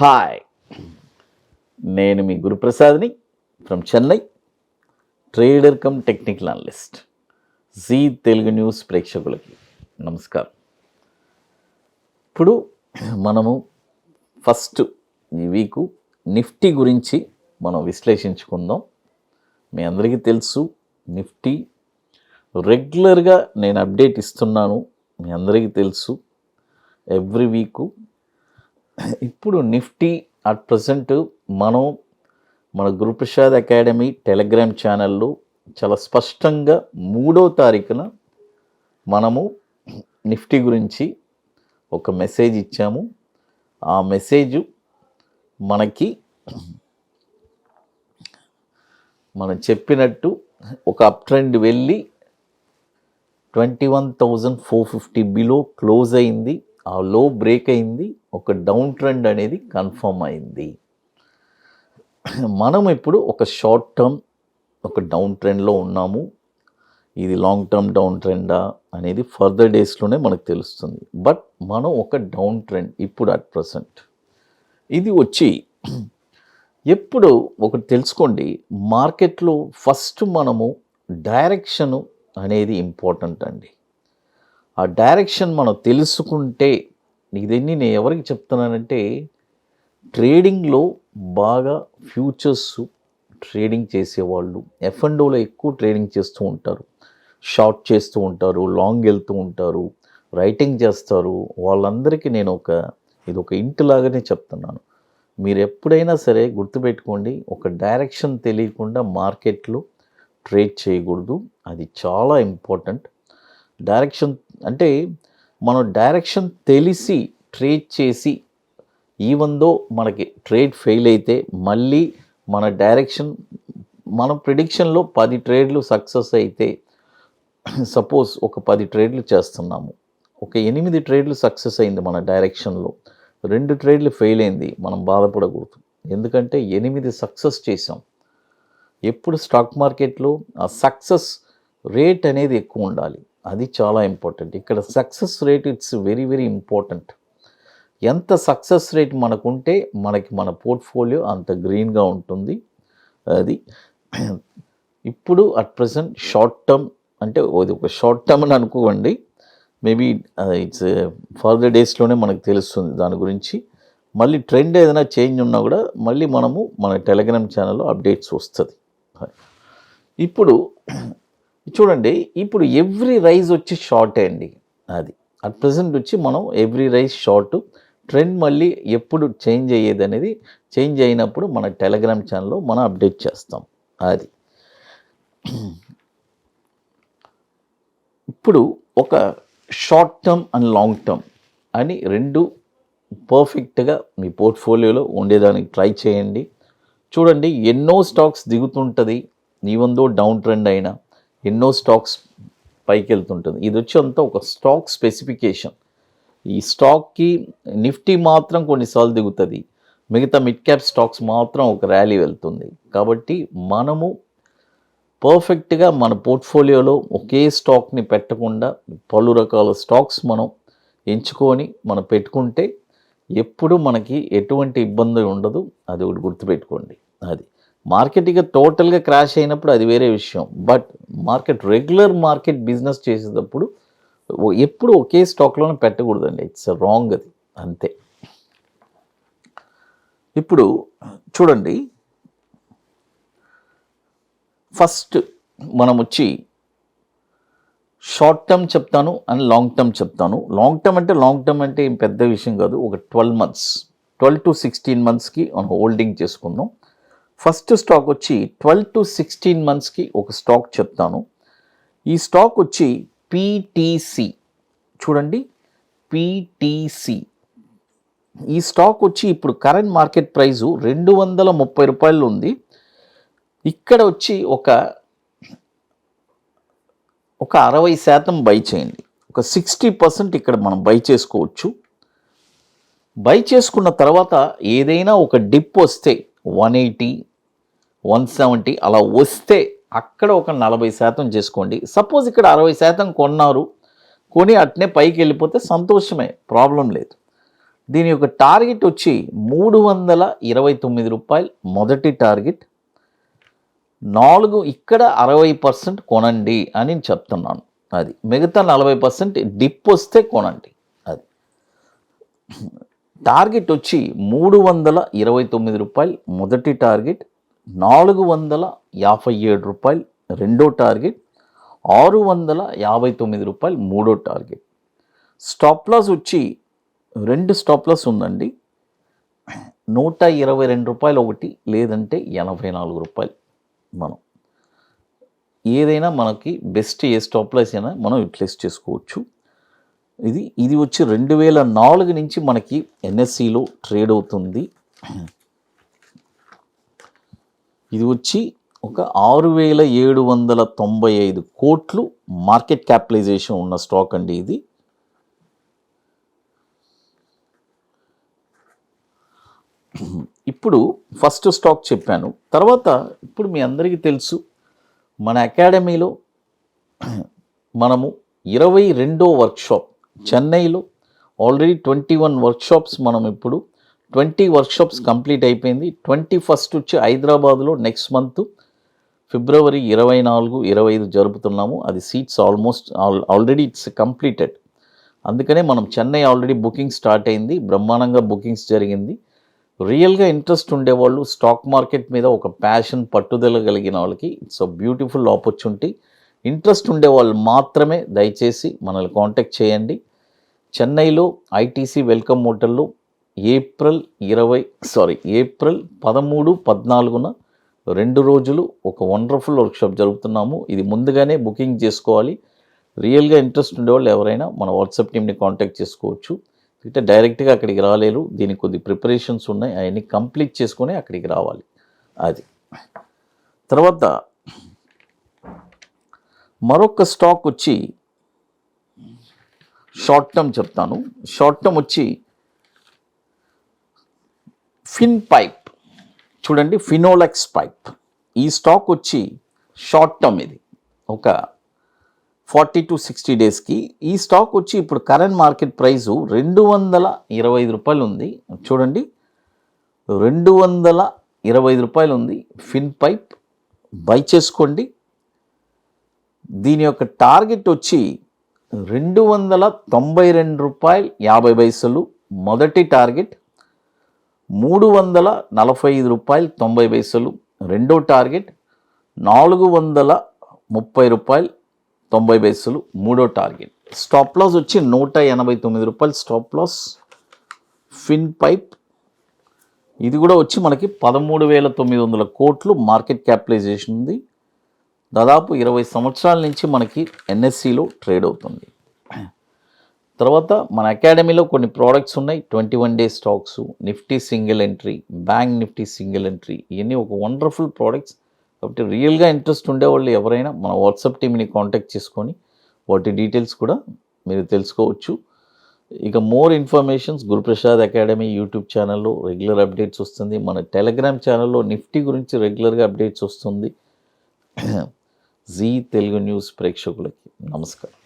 Hi, నేను మీ గురుప్రసాద్ని from Chennai, trader cum technical analyst. Zee Telugu news ప్రేక్షకులకి నమస్కారం. ఇప్పుడు మనము ఫస్ట్ ఈ వీకు నిఫ్టీ గురించి మనం విశ్లేషించుకుందాం. మీ అందరికీ తెలుసు, నిఫ్టీ రెగ్యులర్గా నేను అప్డేట్ ఇస్తున్నాను, మీ అందరికీ తెలుసు ఎవ్రీ వీకు. ఇప్పుడు నిఫ్టీ అట్ ప్రజెంట్ మన గురుప్రసాద్ అకాడమీ టెలిగ్రామ్ ఛానల్లో చాలా స్పష్టంగా 3వ తారీఖున మనము నిఫ్టీ గురించి ఒక మెసేజ్ ఇచ్చాము. ఆ మెసేజ్ మనం చెప్పినట్టు ఒక అప్ ట్రెండ్ వెళ్ళి 21,450 బిలో క్లోజ్ అయింది. ఆ లో బ్రేక్ అయింది, ఒక డౌన్ ట్రెండ్ అనేది కన్ఫర్మ్ అయింది. మనం ఇప్పుడు ఒక షార్ట్ టర్మ్ ఒక డౌన్ ట్రెండ్లో ఉన్నాము. ఇది లాంగ్ టర్మ్ డౌన్ ట్రెండా అనేది ఫర్దర్ డేస్లోనే మనకు తెలుస్తుంది. బట్ మనం ఒక డౌన్ ట్రెండ్ ఇప్పుడు అట్ ప్రజెంట్ ఇది వచ్చి ఎప్పుడు ఒకటి తెలుసుకోండి, మార్కెట్లో ఫస్ట్ మనము డైరెక్షను అనేది ఇంపార్టెంట్ అండి. ఆ డైరెక్షన్ మనం తెలుసుకుంటే, ఇదన్నీ నేను ఎవరికి చెప్తున్నానంటే, ట్రేడింగ్లో బాగా ఫ్యూచర్స్ ట్రేడింగ్ చేసేవాళ్ళు, F&Oలో ఎక్కువ ట్రేడింగ్ చేస్తూ ఉంటారు, షార్ట్ చేస్తూ ఉంటారు, లాంగ్ వెళ్తూ ఉంటారు, రైటింగ్ చేస్తారు. వాళ్ళందరికీ నేను ఇది ఒక ఇంటి లాగానే చెప్తున్నాను. మీరు ఎప్పుడైనా సరే గుర్తుపెట్టుకోండి, ఒక డైరెక్షన్ తెలియకుండా మార్కెట్లో ట్రేడ్ చేయకూడదు. అది చాలా ఇంపార్టెంట్. డైరెక్షన్ అంటే మనం డైరెక్షన్ తెలిసి ట్రేడ్ చేసి, ఈవెందో మనకి ట్రేడ్ ఫెయిల్ అయితే మళ్ళీ మన డైరెక్షన్, మన ప్రిడిక్షన్లో 10 ట్రేడ్లు సక్సెస్ అయితే, సపోజ్ ఒక 10 ట్రేడ్లు చేస్తున్నాము, ఒక 8 ట్రేడ్లు సక్సెస్ అయింది మన డైరెక్షన్లో, 2 ట్రేడ్లు ఫెయిల్ అయింది, మనం బాధపడకూడదు. ఎందుకంటే 8 సక్సెస్ చేసాం. ఎప్పుడు స్టాక్ మార్కెట్లో ఆ సక్సెస్ రేట్ అనేది ఎక్కువ ఉండాలి, అది చాలా ఇంపార్టెంట్. ఇక్కడ success rate it's very very important. ఎంత సక్సెస్ రేట్ మనకుంటే మన పోర్ట్ఫోలియో అంత గ్రీన్గా ఉంటుంది. అది ఇప్పుడు అట్ ప్రజెంట్ షార్ట్ టర్మ్ అంటే అది ఒక షార్ట్ టర్మ్ అని అనుకోండి. మేబీ ఇట్స్ ఫర్దర్ డేస్లోనే మనకు తెలుస్తుంది దాని గురించి. మళ్ళీ ట్రెండ్ ఏదైనా చేంజ్ ఉన్నా కూడా మళ్ళీ మనము మన టెలిగ్రామ్ ఛానల్లో అప్డేట్స్ వస్తుంది. ఇప్పుడు చూడండి, ఇప్పుడు ఎవ్రీ రైజ్ వచ్చి షార్టే అండి. అది అట్ ప్రజెంట్ వచ్చి మనం ఎవ్రీ రైజ్ షార్ట్. ట్రెండ్ మళ్ళీ ఎప్పుడు చేంజ్ అయ్యేది అనేది, చేంజ్ అయినప్పుడు మన టెలిగ్రామ్ ఛానల్లో మనం అప్డేట్ చేస్తాం. అది ఇప్పుడు ఒక short term and long term అని రెండు పర్ఫెక్ట్గా మీ పోర్ట్ఫోలియోలో ఉండేదానికి ట్రై చేయండి. చూడండి, ఎన్నో స్టాక్స్ దిగుతుంటుంది, ఈవెందో డౌన్ ట్రెండ్ అయినా ఎన్నో స్టాక్స్ పైకి వెళ్తుంటుంది. ఇది వచ్చి అంతా ఒక స్టాక్ స్పెసిఫికేషన్. ఈ స్టాక్కి నిఫ్టీ మాత్రం కొన్నిసార్లు దిగుతుంది, మిగతా మిడ్ క్యాప్ స్టాక్స్ మాత్రం ఒక ర్యాలీ వెళ్తుంది. కాబట్టి మనము పర్ఫెక్ట్గా మన పోర్ట్ఫోలియోలో ఒకే స్టాక్ని పెట్టకుండా పలు రకాల స్టాక్స్ మనం ఎంచుకొని మనం పెట్టుకుంటే ఎప్పుడు మనకి ఎటువంటి ఇబ్బంది ఉండదు. అది ఒకటి గుర్తుపెట్టుకోండి. అది మార్కెట్ ఇక టోటల్గా క్రాష్ అయినప్పుడు అది వేరే విషయం. బట్ రెగ్యులర్ మార్కెట్ బిజినెస్ చేసేటప్పుడు ఎప్పుడు ఒకే స్టాక్లోనే పెట్టకూడదండి. ఇట్స్ రాంగ్, అది అంతే. ఇప్పుడు చూడండి, ఫస్ట్ మనం వచ్చి షార్ట్ టర్మ్ చెప్తాను అండ్ లాంగ్ టర్మ్ చెప్తాను. లాంగ్ టర్మ్ అంటే ఏం పెద్ద విషయం కాదు. ఒక 12 to 16 మంత్స్కి మనం హోల్డింగ్ చేసుకుందాం. ఫస్ట్ స్టాక్ వచ్చి 12 to 16 మంత్స్కి ఒక స్టాక్ చెప్తాను. ఈ స్టాక్ వచ్చి PTC. చూడండి, PTC. ఈ స్టాక్ వచ్చి ఇప్పుడు కరెంట్ మార్కెట్ ప్రైజు 230 రూపాయలు ఉంది. ఇక్కడ వచ్చి ఒక 60% బై చేయండి. ఒక 60% ఇక్కడ మనం బై చేసుకోవచ్చు. బై చేసుకున్న తర్వాత ఏదైనా ఒక డిప్ వస్తే 180, 170 అలా వస్తే అక్కడ ఒక 40% చేసుకోండి. సపోజ్ ఇక్కడ 60% కొన్నారు, కొని అట్నే పైకి వెళ్ళిపోతే సంతోషమే, ప్రాబ్లం లేదు. దీని యొక్క టార్గెట్ వచ్చి 329 రూపాయలు మొదటి టార్గెట్. 4 ఇక్కడ 60% కొనండి అని చెప్తున్నాను. అది మిగతా 40% డిప్ వస్తే కొనండి. అది టార్గెట్ వచ్చి 329 రూపాయలు మొదటి టార్గెట్, 457 రూపాయలు రెండో టార్గెట్, 659 రూపాయలు మూడో టార్గెట్. స్టాప్ లాస్ వచ్చి 2 స్టాప్ లాస్ ఉందండి. 122 రూపాయలు ఒకటి, లేదంటే 84 రూపాయలు. మనం ఏదైనా మనకి బెస్ట్ ఏ స్టాప్ లాస్ అయినా మనం యూటిలైజ్ చేసుకోవచ్చు. ఇది వచ్చి 2004 నుంచి మనకి ఎన్ఎస్సిలో ట్రేడ్ అవుతుంది. ఇది వచ్చి ఒక 6,795 కోట్లు మార్కెట్ క్యాపిటలైజేషన్ ఉన్న స్టాక్ అండి ఇది. ఇప్పుడు ఫస్ట్ స్టాక్ చెప్పాను. తర్వాత ఇప్పుడు మీ అందరికీ తెలుసు, మన అకాడమీలో మనము 22వ వర్క్షాప్ చెన్నైలో ఆల్రెడీ 21 వర్క్షాప్స్, మనం ఇప్పుడు 20 వర్క్షాప్స్ కంప్లీట్ అయిపోయింది. 21st వచ్చి హైదరాబాద్లో నెక్స్ట్ మంత్ ఫిబ్రవరి 24, 25 జరుపుతున్నాము. అది సీట్స్ ఆల్రెడీ ఇట్స్ కంప్లీటెడ్. అందుకనే మనం చెన్నై ఆల్రెడీ బుకింగ్ స్టార్ట్ అయింది, బ్రహ్మాండంగా బుకింగ్స్ జరిగింది. రియల్గా ఇంట్రెస్ట్ ఉండేవాళ్ళు, స్టాక్ మార్కెట్ మీద ఒక ప్యాషన్ పట్టుదల కలిగిన వాళ్ళకి it's a beautiful opportunity. Interest ఉండేవాళ్ళు మాత్రమే దయచేసి మనల్ని కాంటాక్ట్ చేయండి. చెన్నైలో ఐటీసీ వెల్కమ్ హోటల్లో ఏప్రిల్ 13, 14న 2 రోజులు ఒక వండర్ఫుల్ వర్క్షాప్ జరుపుతున్నాము. ఇది ముందుగానే బుకింగ్ చేసుకోవాలి. రియల్గా ఇంట్రెస్ట్ ఉండేవాళ్ళు ఎవరైనా మన వాట్సాప్ టీమ్ని కాంటాక్ట్ చేసుకోవచ్చు. అయితే డైరెక్ట్గా అక్కడికి రాలేరు, దీనికి కొద్ది ప్రిపరేషన్స్ ఉన్నాయి, అవన్నీ కంప్లీట్ చేసుకొని అక్కడికి రావాలి. అది తర్వాత మరొక స్టాక్ వచ్చి షార్ట్ టర్మ్ చెప్తాను. షార్ట్ టర్మ్ వచ్చి ఫిన్ పైప్ చూడండి, ఫినోలెక్స్ పైప్. ఈ స్టాక్ వచ్చి షార్ట్ టర్మ్, ఇది ఒక 40 to 60 డేస్కి. ఈ స్టాక్ వచ్చి ఇప్పుడు కరెంట్ మార్కెట్ ప్రైసు 225 రూపాయలు ఉంది. చూడండి, 225 రూపాయలు ఉంది. ఫిన్ పైప్ బై చేసుకోండి. దీని యొక్క టార్గెట్ వచ్చి 292 రూపాయలు 50 పైసలు మొదటి టార్గెట్, 345 రూపాయలు 90 పైసలు రెండో టార్గెట్, 430 రూపాయలు 90 పైసలు మూడో టార్గెట్. స్టాప్ లాస్ వచ్చి 189 రూపాయలు స్టాప్ లాస్. ఫిన్ పైప్ ఇది కూడా వచ్చి మనకి 13,900 కోట్లు మార్కెట్ క్యాపిటలైజేషన్ ఉంది. దాదాపు 20 సంవత్సరాల నుంచి మనకి ఎన్ఎస్సిలో ట్రేడ్ అవుతుంది. తర్వాత మన అకాడమీలో కొన్ని ప్రోడక్ట్స్ ఉన్నాయి, 21 day stocks, Nifty single entry, bank Nifty single entry, ఇవన్నీ ఒక వండర్ఫుల్ ప్రోడక్ట్స్. కాబట్టి రియల్గా ఇంట్రెస్ట్ ఉండేవాళ్ళు ఎవరైనా మన వాట్సాప్ టీమ్ని కాంటాక్ట్ చేసుకొని వాటి డీటెయిల్స్ కూడా మీరు తెలుసుకోవచ్చు. ఇక more informations Guruprasad academy YouTube ఛానల్లో రెగ్యులర్ అప్డేట్స్ వస్తుంది. మన టెలిగ్రామ్ ఛానల్లో నిఫ్టీ గురించి రెగ్యులర్గా అప్డేట్స్ వస్తుంది. జీ తెలుగు న్యూస్ ప్రేక్షకులకి నమస్కారం.